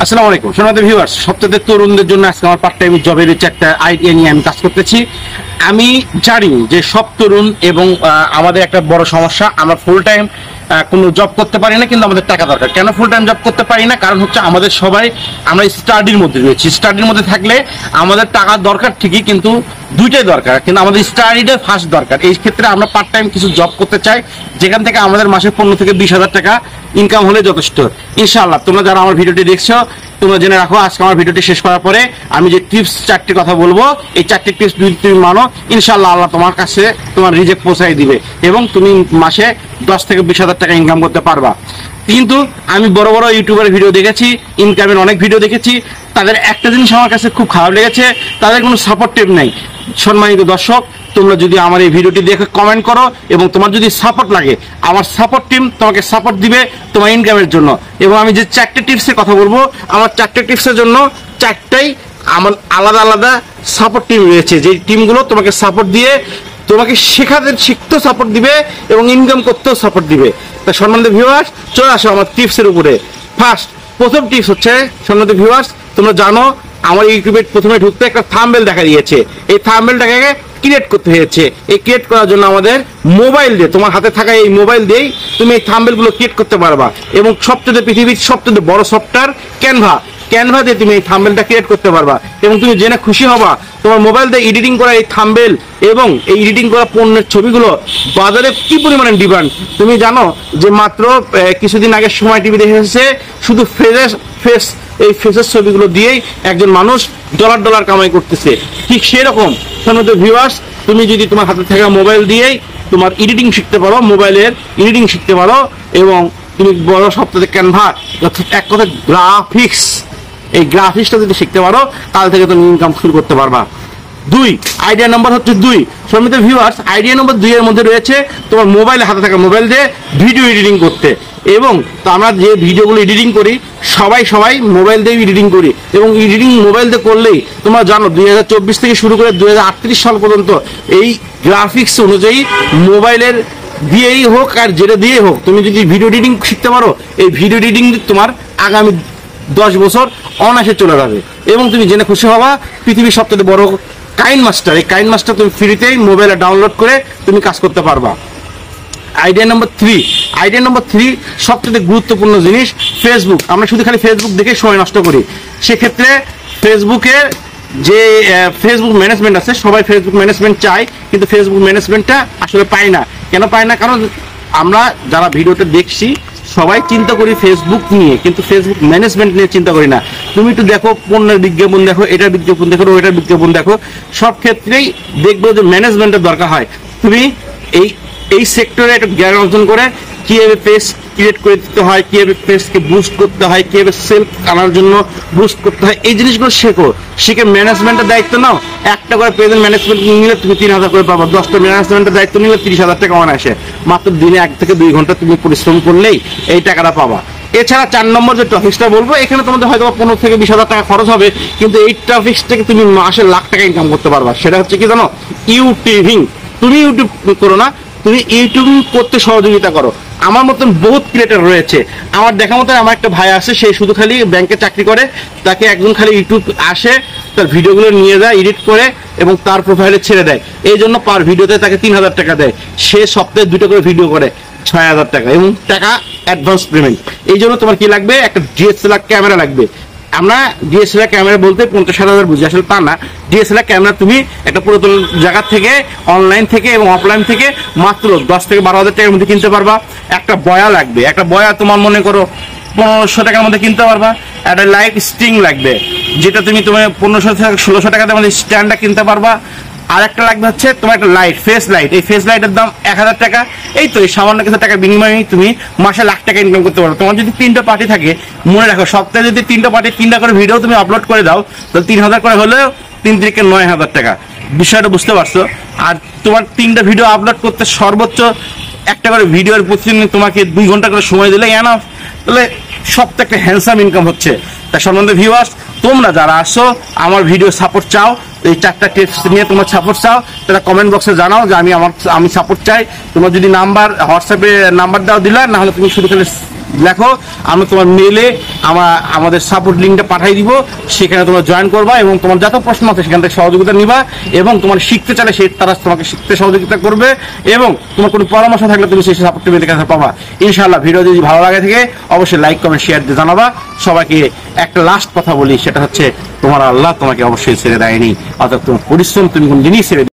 আসসালামু আলাইকুম সম্মানিত ভিউয়ার্স, সবচেয়ে তরুণদের জন্য আজকে আমার পার্ট টাইম জবের একটা আইডিয়া নিয়ে আমি কাজ করতেছি। আমি জানি যে সব তরুণ এবং আমাদের একটা বড় সমস্যা, আমরা ফুল টাইম কোনো জব করতে পারি না, কিন্তু আমাদের টাকা দরকার। কেন ফুল টাইম জব করতে পারি না? কারণ হচ্ছে আমাদের সবাই আমরা স্টাডির মধ্যে রয়েছি। স্টাডির মধ্যে থাকলে আমাদের টাকা দরকার ঠিকই, কিন্তু দুইটাই দরকার, কিন্তু আমাদের স্টাডিটা ফার্স্ট দরকার। এই ক্ষেত্রে আমরা পার্ট টাইম কিছু জব করতে চাই, যেখান থেকে আমাদের মাসে 15 থেকে 20,000 টাকা ইনকাম হলে যথেষ্ট। ইনশাআল্লাহ তোমরা যারা আমার ভিডিওটি দেখছো, তোমরা জেনে রাখো, আজকে আমার ভিডিওটি শেষ করার পরে আমি যে টিপস 4টি কথা বলবো, এই 4টি টিপস যদি তুমি মানো, ইনশাআল্লাহ আল্লাহ তোমার কাছে তোমার রিজেক্ট পৌঁছাই দিবে এবং তুমি মাসে 10 থেকে 20,000 টাকা ইনকাম করতে পারবা। কিন্তু আমি বড় বড় ইউটিউবের ভিডিও দেখেছি, ইনকামের অনেক ভিডিও দেখেছি, তাদের একটা জিনিস আমার কাছে খুব খারাপ লেগেছে, তাদের কোনো সাপোর্টিভ নেই। সম্মানিত দর্শক, তোমরা যদি আমার এই ভিডিওটি দেখে কমেন্ট করো এবং তোমার যদি সাপোর্ট লাগে, আমার সাপোর্ট টিম তোমাকে সাপোর্ট দিবে তোমার ইনকামের জন্য। এবং আমি যে 4টি টিপসের কথা বলবো, আমার 4টি টিপসের জন্য 4টাই আমার আলাদা আলাদা সাপোর্ট টিম রয়েছে, যে টিমগুলো তোমাকে সাপোর্ট দিয়ে তোমাকে শিখতেও সাপোর্ট দিবে এবং ইনকাম করতেও সাপোর্ট দিবে। তা সম্মানিত ভিউয়ার্স, চলে আসো আমার টিপসের উপরে। প্রথম টিপস হচ্ছে, সম্মানিত ভিউয়ার্স, তোমরা জানো আমার ইউটিউবে প্রথমে ঢুকতে একটা থাম্বনেল দেখা দিয়েছে। এই থাম্বনেলটাকে ক্রিয়েট করতে হয়েছে। এই ক্রিয়েট করার জন্য আমাদের মোবাইল দিয়ে, তোমার হাতে থাকা এই মোবাইল দিয়েই তুমি এই থাম্বনেলগুলো ক্রিয়েট করতে পারবা। এবং সবচেয়ে পৃথিবীর সবচেয়ে বড় সফটওয়্যার ক্যানভা দিয়ে তুমি এই থাম্বনেলটা ক্রিয়েট করতে পারবা। এবং তুমি জেনে খুশি হবা, তোমার মোবাইল দিয়ে এডিটিং করা এই থাম্বনেল এবং এই এডিটিং করা পণ্যের ছবিগুলো বাজারে কি পরিমাণে ডিমান্ড। তুমি জানো যে মাত্র কিছুদিন আগে সময় টিভি দেখে এসেছে, শুধু এই ফেসের ছবিগুলো দিয়েই একজন মানুষ ডলার কামাই করতেছে। ঠিক সেরকম সম্মানিত ভিউয়ার্স, তুমি যদি তোমার হাতে থাকা মোবাইল দিয়েই তোমার এডিটিং শিখতে পারো, মোবাইলের এডিটিং শিখতে পারো, এবং তুমি বড় সপ্তাহে ক্যানভা, এক কথা গ্রাফিক্স, এই গ্রাফিক্সটা যদি শিখতে পারো, তাহলে থেকে তুমি ইনকাম শুরু করতে পারবা। আইডিয়া নাম্বার হচ্ছে 2। সম্মানিত ভিউয়ার্স, আইডিয়া নাম্বার 2 এর মধ্যে রয়েছে তোমার মোবাইলে হাতে থাকা মোবাইল দিয়ে ভিডিও এডিটিং করতে। এবং আমরা যে ভিডিওগুলো এডিটিং করি, সবাই মোবাইল দিয়ে এডিটিং করি, এবং এডিটিং মোবাইল দিয়ে করলেই তোমরা জানো 2024 থেকে শুরু করে 2038 সাল পর্যন্ত এই গ্রাফিক্স অনুযায়ী মোবাইলের দিয়েই হোক আর যেটা দিয়ে হোক, তুমি যদি ভিডিও এডিটিং শিখতে পারো, এই ভিডিও এডিটিং তোমার আগামী 10 বছর অনায়াসে চলে যাবে। এবং তুমি জেনে খুশি হবা, পৃথিবীর সবচেয়ে বড় কাইনমাস্টার, এই কাইনমাস্টার তুমি ফ্রিতেই মোবাইলে ডাউনলোড করে তুমি কাজ করতে পারবা। আইডিয়া নাম্বার 3 সবচেয়ে গুরুত্বপূর্ণ জিনিস, ফেসবুক। আমরা শুধু খালি ফেসবুক দেখে সময় নষ্ট করি। সেক্ষেত্রে ফেসবুকের যে ফেসবুক ম্যানেজমেন্ট আছে, সবাই ফেসবুক ম্যানেজমেন্ট চায়, কিন্তু ফেসবুক ম্যানেজমেন্টটা আসলে পায় না। কেন পায় না? কারণ আমরা যারা ভিডিওটা দেখছি সবাই চিন্তা করি ফেসবুক নিয়ে, কিন্তু ফেসবুক ম্যানেজমেন্ট নিয়ে চিন্তা করি না। তুমি একটু দেখো, পণ্যের বিজ্ঞাপন দেখো, এটার বিজ্ঞাপন দেখো, ওইটার বিজ্ঞাপন দেখো, সব ক্ষেত্রেই দেখবো যে ম্যানেজমেন্টের দরকার হয়। তুমি এই সেক্টরে একটা জ্ঞান অর্জন করে কিভাবে পেজ ক্রিয়েট করে দিতে হয়, কিভাবে পেজকে বুস্ট করতে হয়, কিভাবে সেলফ আনার জন্য বুস্ট করতে হয়, এই জিনিসগুলো শিখে ম্যানেজমেন্টের দায়িত্ব নাও। একটা করে পেজের ম্যানেজমেন্ট নিলে তুমি 3,000 করে পাবা। 10টা ম্যানেজমেন্টের দায়িত্ব নিলে 30,000 টাকা আসে। মাত্র দিনে 1 থেকে 2 ঘন্টা তুমি পরিশ্রম করলেই এই টাকাটা পাবা। এছাড়া 4 নম্বর যে টপিক্সটা বলবো, এখানে তোমাদের হয়তো 15 থেকে 20,000 টাকা খরচ হবে, কিন্তু এই টপিক্স থেকে তুমি মাসে লাখ টাকা ইনকাম করতে পারবা। সেটা হচ্ছে কি জানো? ইউটিউবিং। তুমি ইউটিউব করো না, তুমি ইউটিউব করতে সহযোগিতা করো। আমার মতন বহুত ক্রিয়েটর রয়েছে। আমার দেখা মতো আমার একটা ভাই আছে, সে শুধু খালি ব্যাংকে চাকরি করে, তাকে একজন খালি ইউটিউব আসে, তার ভিডিওগুলো নিয়ে যায়, এডিট করে এবং তার প্রোফাইলে ছেড়ে দেয়। এই জন্য পার ভিডিওতে তাকে 3,000 টাকা দেয়। সে সপ্তাহে 2টা করে ভিডিও করে 6,000 টাকা, এবং টাকা অ্যাডভান্স পেমেন্ট। এই জন্য তোমার কি লাগবে? একটা DSLR ক্যামেরা লাগবে। আমরা DSLR ক্যামেরা বলতে 50,000 বুঝি, আসলে তা না। DSLR ক্যামেরা তুমি একটা পুরাতন জায়গা থেকে, অনলাইন থেকে এবং অফলাইন থেকে মাত্র 10 থেকে 12,000 টাকার মধ্যে কিনতে পারবা। একটা বয়া লাগবে, একটা বয়া তোমার মনে করো 1500 টাকার মধ্যে কিনতে পারবা। একটা লাইট স্টিং লাগবে, যেটা তুমি 1500 থেকে 1600 টাকার মধ্যে স্ট্যান্ডটা কিনতে পারবা। আর একটা লাগবে হচ্ছে তোমার একটা লাইট, ফেস লাইট। এই ফেস লাইটের দাম 1000 টাকা। এই তো এই সামান্য কিছু টাকা বিনিময়ে তুমি মাসে লাখ টাকা ইনকাম করতে পারো। তোমার যদি 3টা পার্টি থাকে, মনে রাখো সপ্তাহে যদি 3টা পার্টি 3টা করে ভিডিও তুমি আপলোড করে দাও, তাহলে 3,000 করে হলেও 3 থেকে 9,000 টাকা। বিষয়টা বুঝতে পারছো? আর তোমার 3টা ভিডিও আপলোড করতে সর্বোচ্চ একটা করে ভিডিওর প্রতিদিন তোমাকে 2 ঘন্টা করে সময় দিলে এনাফ, তাহলে সপ্তাহে একটা হ্যান্ডসাম ইনকাম হচ্ছে। তার সম্বন্ধে ভিউয়ার্স, তোমরা যারা আসো আমার ভিডিও সাপোর্ট চাও, এই 4টা টিপস নিয়ে তোমার সাপোর্ট চাও, তাহলে কমেন্ট বক্সে জানাও যে আমি সাপোর্ট চাই। তোমার যদি নাম্বার হোয়াটসঅ্যাপে নাম্বার দাও দিলা, না হলে তুমি শুধু খালি লেখো, আমরা তোমার মেলে আমাদের সাপোর্ট লিঙ্কটা পাঠিয়ে দিব, সেখানে তোমরা জয়েন করবা এবং তোমার যত প্রশ্ন আছে সেখান থেকে সহযোগিতা নিবা এবং তোমার শিখতে চাইলে তারা তোমাকে শিখতে সহযোগিতা করবে এবং তোমার কোনো পরামর্শ থাকলে তুমি সেই সাপোর্ট টিমের কাছে পাবা ইনশাআল্লাহ। ভিডিও যদি ভালো লাগে থাকে অবশ্যই লাইক কমেন্ট শেয়ার দিয়ে জানাবা। সবাইকে একটা লাস্ট কথা বলি, সেটা হচ্ছে তোমার আল্লাহ তোমাকে অবশ্যই ছেড়ে দেয়নি, অর্থাৎ তোমার পরিশ্রম তুমি কোন জিনিস ছেড়ে